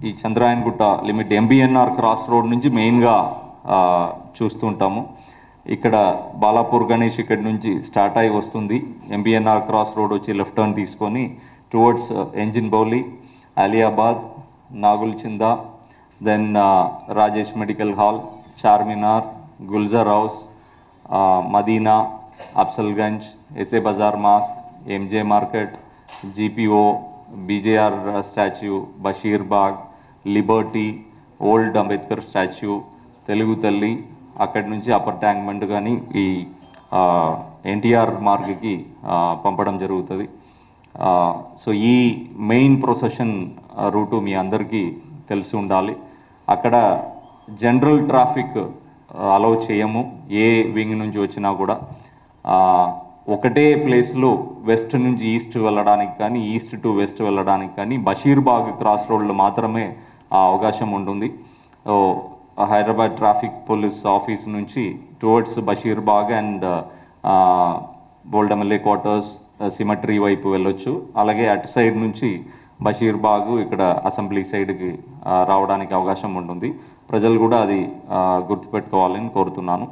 ఈ Chandrayangutta limit MBNR cross road నుంచి మెయిన్గా చూస్తుంటాము. ఇక్కడ బాలాపూర్ గణేష్ ఇక్కడి నుంచి స్టార్ట్ అయి వస్తుంది. ఎంబీఎన్ఆర్ క్రాస్ రోడ్ వచ్చి లెఫ్ట్ టర్న్ తీసుకొని towards Engine Bowli, Aliabad, Nagulchinta, then Rajesh medical hall, Charminar, Gulzar Houz, Madina, Afzalgunj, SA Bazar mosque, MJ market, GPO, BJR statue, Basheerbagh, Liberty, old Ambedkar statue, Telugu Talli, అక్కడి నుంచి అప్పర్ ట్యాంక్మెంట్ కానీ ఈ ఎన్టీఆర్ మార్గ్కి పంపడం జరుగుతుంది. సో ఈ మెయిన్ ప్రొసెషన్ రూటు మీ అందరికీ తెలిసి ఉండాలి. అక్కడ జనరల్ ట్రాఫిక్ అలౌ చేయము. ఏ వింగ్ నుంచి వచ్చినా కూడా ఒకటే ప్లేస్లో వెస్ట్ నుంచి ఈస్ట్ వెళ్ళడానికి కానీ, ఈస్ట్ టు వెస్ట్ వెళ్ళడానికి కానీ బషీర్బాగ్ క్రాస్ రోడ్లో మాత్రమే అవకాశం ఉంటుంది. హైదరాబాద్ ట్రాఫిక్ పోలీస్ ఆఫీస్ నుంచి towards Basheerbagh and bold MLA quarters, symmetry వైపు వెళ్ళొచ్చు. అలాగే అటు సైడ్ నుంచి బషీర్బాగ్ ఇక్కడ అసెంబ్లీ సైడ్కి రావడానికి అవకాశం ఉంటుంది. ప్రజలు కూడా అది గుర్తుపెట్టుకోవాలని కోరుతున్నాను.